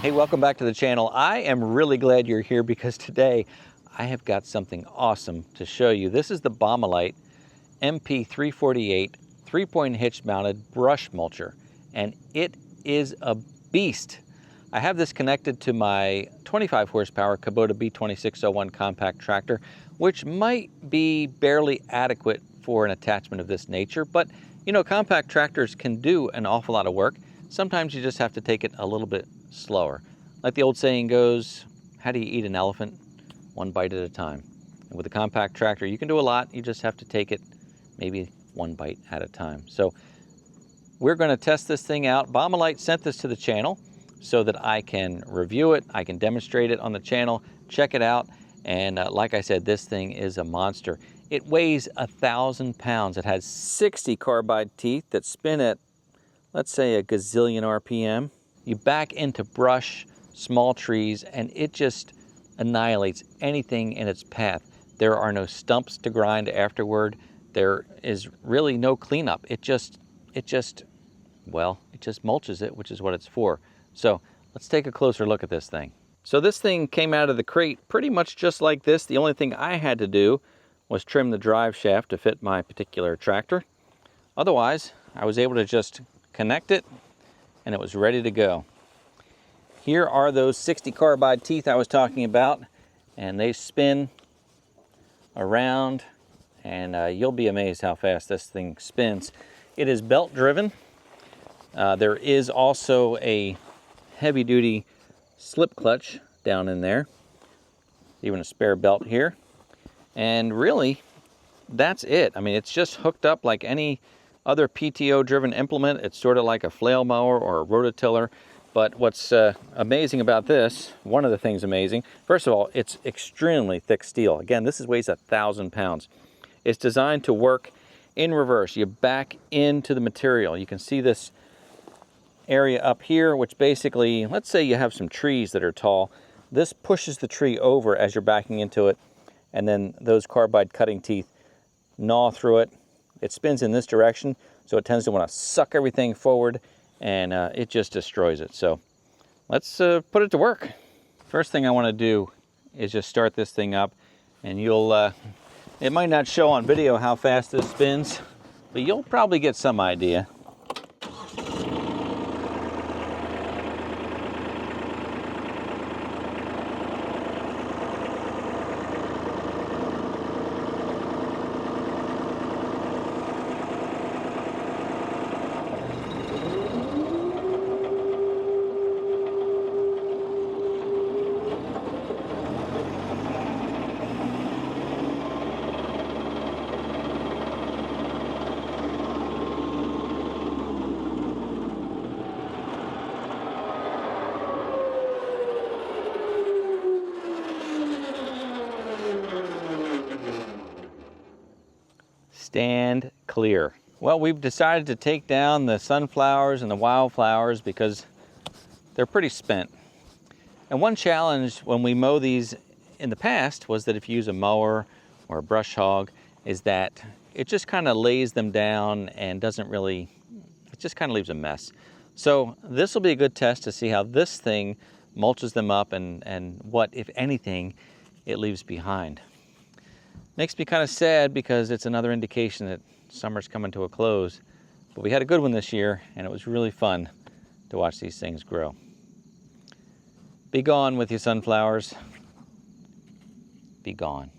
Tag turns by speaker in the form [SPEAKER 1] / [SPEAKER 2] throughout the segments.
[SPEAKER 1] Hey, welcome back to the channel. I am really glad you're here because today I have got something awesome to show you. This is the Baumalight MP348 3-point hitch mounted brush mulcher, and it is a beast. I have this connected to my 25 horsepower Kubota B2601 compact tractor, which might be barely adequate for an attachment of this nature, but you know, compact tractors can do an awful lot of work. Sometimes you just have to take it a little bit slower. Like the old saying goes, how do you eat an elephant? One bite at a time. And with a compact tractor, you can do a lot. You just have to take it maybe one bite at a time. So we're going to test this thing out. Baumalight sent this to the channel so that I can review it. I can demonstrate it on the channel, check it out. And like I said, this thing is a monster. It weighs 1,000 pounds. It has 60 carbide teeth that spin at, let's say, a gazillion RPM. You back into brush, small trees, and it just annihilates anything in its path. There are no stumps to grind afterward. There is really no cleanup. It just mulches it, which is what it's for. So let's take a closer look at this thing. So this thing came out of the crate pretty much just like this. The only thing I had to do was trim the drive shaft to fit my particular tractor. Otherwise, I was able to just connect it and it was ready to go. Here are those 60 carbide teeth I was talking about, and they spin around, and you'll be amazed how fast this thing spins. It is belt driven. There is also a heavy duty slip clutch down in there, even a spare belt here, and really that's it. I mean, it's just hooked up like any other PTO driven implement. It's sort of like a flail mower or a rototiller. But what's amazing about this, one of the things amazing, first of all, it's extremely thick steel. Again, this weighs 1,000 pounds. It's designed to work in reverse. You back into the material. You can see this area up here, which basically, let's say you have some trees that are tall. This pushes the tree over as you're backing into it, and then those carbide cutting teeth gnaw through it. It spins in this direction, so it tends to want to suck everything forward, and it just destroys it. So let's put it to work. First thing I want to do is just start this thing up, and it might not show on video how fast this spins, but you'll probably get some idea. Stand clear. Well, we've decided to take down the sunflowers and the wildflowers because they're pretty spent. And one challenge when we mow these in the past was that if you use a mower or a brush hog, is that it just kind of lays them down and it just kind of leaves a mess. So this will be a good test to see how this thing mulches them up and what, if anything, it leaves behind. Makes me kind of sad because it's another indication that summer's coming to a close. But we had a good one this year, and it was really fun to watch these things grow. Be gone with you, sunflowers. Be gone.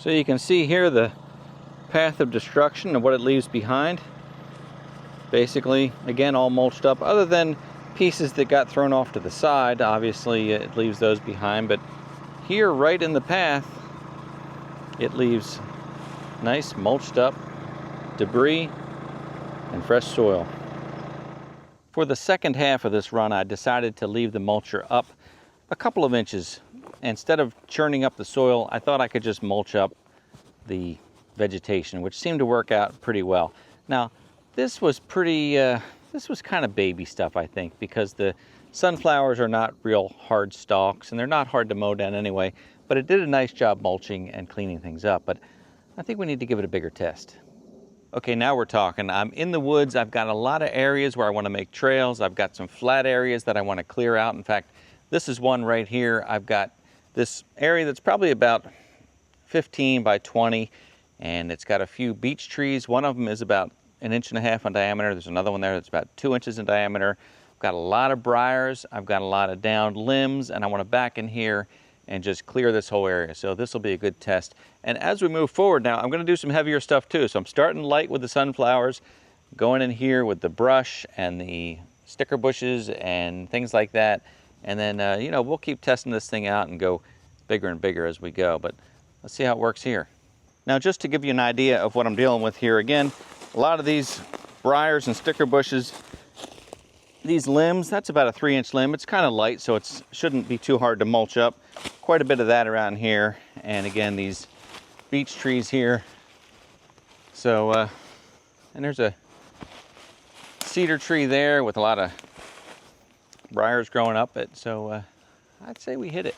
[SPEAKER 1] So you can see here the path of destruction and what it leaves behind. Basically, again, all mulched up, other than pieces that got thrown off to the side. Obviously, it leaves those behind, but here, right in the path, it leaves nice mulched up debris and fresh soil. For the second half of this run, I decided to leave the mulcher up a couple of inches. Instead of churning up the soil, I thought I could just mulch up the vegetation, which seemed to work out pretty well. Now, this was kind of baby stuff, I think, because the sunflowers are not real hard stalks and they're not hard to mow down anyway, but it did a nice job mulching and cleaning things up. But I think we need to give it a bigger test. Okay, now we're talking. I'm in the woods. I've got a lot of areas where I want to make trails. I've got some flat areas that I want to clear out. In fact, this is one right here. I've got this area that's probably about 15 by 20, and it's got a few beech trees. One of them is about 1.5 inches in diameter. There's another one there that's about 2 inches in diameter. I've got a lot of briars. I've got a lot of downed limbs, and I want to back in here and just clear this whole area. So this will be a good test. And as we move forward now, I'm going to do some heavier stuff too. So I'm starting light with the sunflowers, going in here with the brush and the sticker bushes and things like that. And then, you know, we'll keep testing this thing out and go bigger and bigger as we go. But let's see how it works here. Now, just to give you an idea of what I'm dealing with here, again, a lot of these briars and sticker bushes, these limbs, that's about a 3-inch limb. It's kind of light, so it shouldn't be too hard to mulch up. Quite a bit of that around here. And again, these beech trees here. So, and there's a cedar tree there with a lot of briars growing up it. So I'd say we hit it.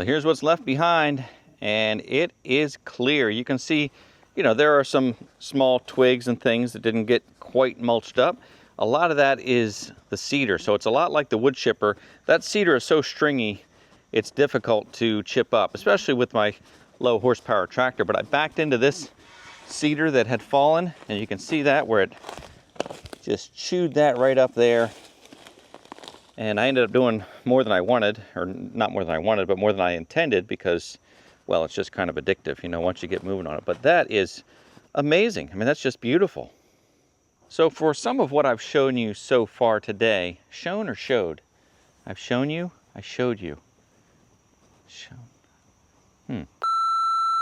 [SPEAKER 1] Well, here's what's left behind, and it is clear. You can see, you know, there are some small twigs and things that didn't get quite mulched up. A lot of that is the cedar, so it's a lot like the wood chipper. That cedar is so stringy, it's difficult to chip up, especially with my low horsepower tractor. But I backed into this cedar that had fallen, and you can see that where it just chewed that right up there. And I ended up doing more than I wanted, or not more than I wanted, but more than I intended, because, well, it's just kind of addictive, you know, once you get moving on it. But that is amazing. I mean, that's just beautiful. So for some of what I've shown you so far today, shown or showed? I've shown you, I showed you. Shown.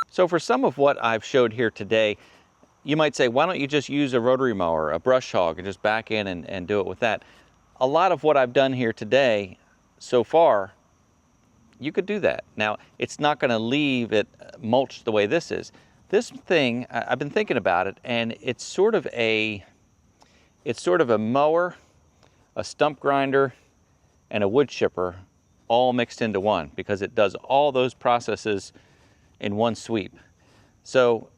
[SPEAKER 1] So for some of what I've showed here today, you might say, why don't you just use a rotary mower, a brush hog, and just back in and do it with that? A lot of what I've done here today so far, you could do that. Now, it's not going to leave it mulched the way this is. This thing, I've been thinking about it, and it's sort of a mower, a stump grinder, and a wood chipper all mixed into one, because it does all those processes in one sweep. So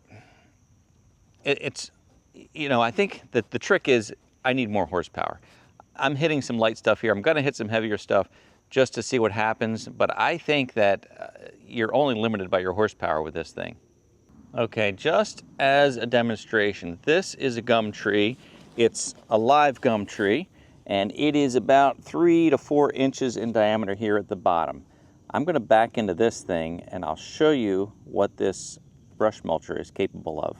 [SPEAKER 1] it's, you know, I think that the trick is I need more horsepower. I'm hitting some light stuff here. I'm going to hit some heavier stuff just to see what happens, but I think that you're only limited by your horsepower with this thing. Okay, just as a demonstration, this is a gum tree. It's a live gum tree, and it is about 3 to 4 inches in diameter here at the bottom. I'm going to back into this thing, and I'll show you what this brush mulcher is capable of.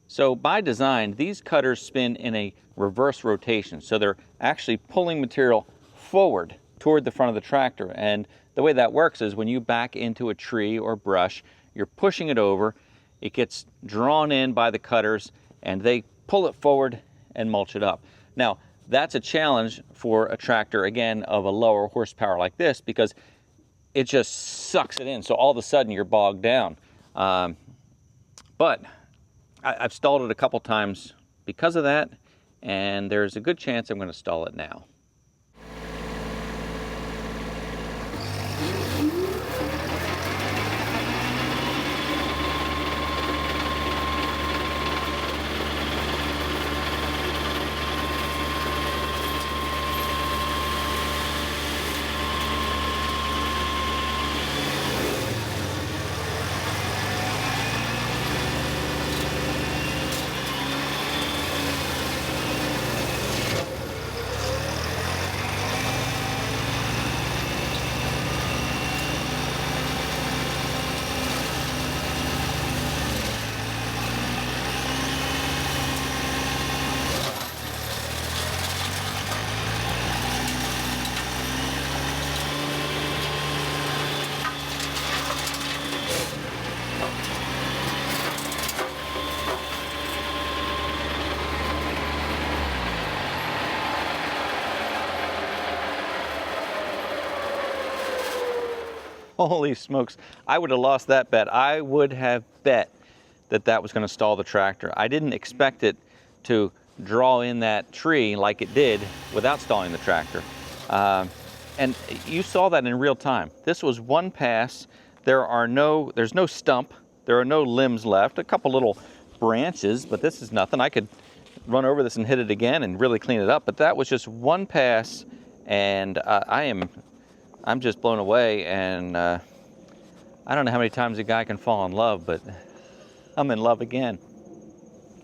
[SPEAKER 1] So by design, these cutters spin in a reverse rotation. So they're actually pulling material forward toward the front of the tractor. And the way that works is when you back into a tree or brush, you're pushing it over, it gets drawn in by the cutters, and they pull it forward and mulch it up. Now, that's a challenge for a tractor, again, of a lower horsepower like this, because it just sucks it in. So all of a sudden you're bogged down. But I've stalled it a couple times because of that, and there's a good chance I'm going to stall it now. Holy smokes, I would have lost that bet. I would have bet that that was going to stall the tractor. I didn't expect it to draw in that tree like it did without stalling the tractor. And you saw that in real time. This was one pass. There's no stump. There are no limbs left. A couple little branches, but this is nothing. I could run over this and hit it again and really clean it up. But that was just one pass, and I'm just blown away, and I don't know how many times a guy can fall in love, but I'm in love again.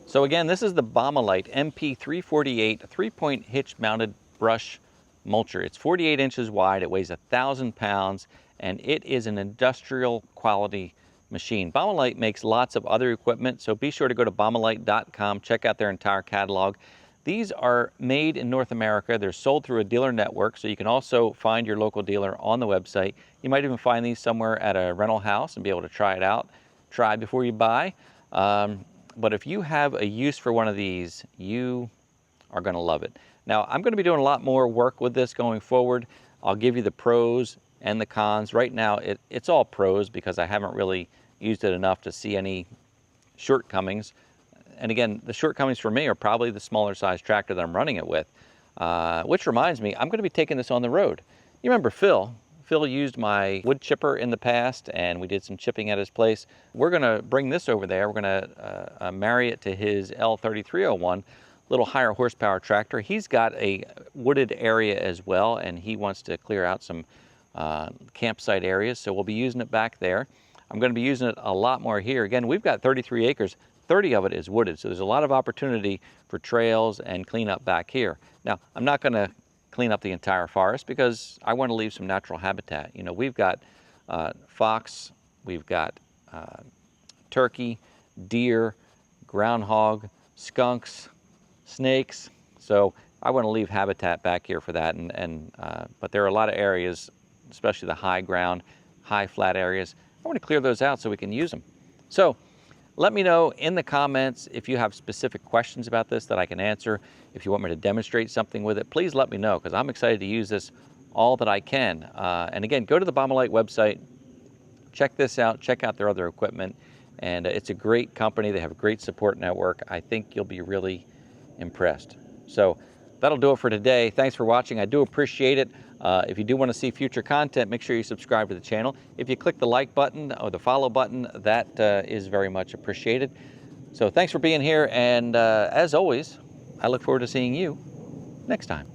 [SPEAKER 1] So again, this is the Baumalight MP348 3-point hitch mounted brush mulcher. It's 48 inches wide, it weighs 1,000 pounds, and it is an industrial quality machine. Baumalight makes lots of other equipment, so be sure to go to baumalight.com, check out their entire catalog. These are made in North America. They're sold through a dealer network, so you can also find your local dealer on the website. You might even find these somewhere at a rental house and be able to try it out. Try before you buy. But if you have a use for one of these, you are going to love it. Now, I'm going to be doing a lot more work with this going forward. I'll give you the pros and the cons. Right now, it's all pros because I haven't really used it enough to see any shortcomings. And again, the shortcomings for me are probably the smaller size tractor that I'm running it with. Which reminds me, I'm going to be taking this on the road. You remember Phil Phil used my wood chipper in the past, and we did some chipping at his place. We're gonna bring this over there. We're gonna marry it to his L3301, little higher horsepower tractor. He's got a wooded area as well, and he wants to clear out some campsite areas, so we'll be using it back there. I'm gonna be using it a lot more here. Again, we've got 33 acres. 30 of it is wooded, so there's a lot of opportunity for trails and cleanup back here. Now, I'm not gonna clean up the entire forest because I want to leave some natural habitat. You know, we've got fox, we've got turkey, deer, groundhog, skunks, snakes. So I want to leave habitat back here for that. But there are a lot of areas, especially the high ground, high flat areas. I want to clear those out so we can use them. So let me know in the comments if you have specific questions about this that I can answer. If you want me to demonstrate something with it, please let me know, because I'm excited to use this all that I can. And again, go to the Baumalight website, check this out, check out their other equipment. And it's a great company. They have a great support network. I think you'll be really impressed. So that'll do it for today. Thanks for watching. I do appreciate it. If you do want to see future content, make sure you subscribe to the channel. If you click the like button or the follow button, that is very much appreciated. So thanks for being here, and as always, I look forward to seeing you next time.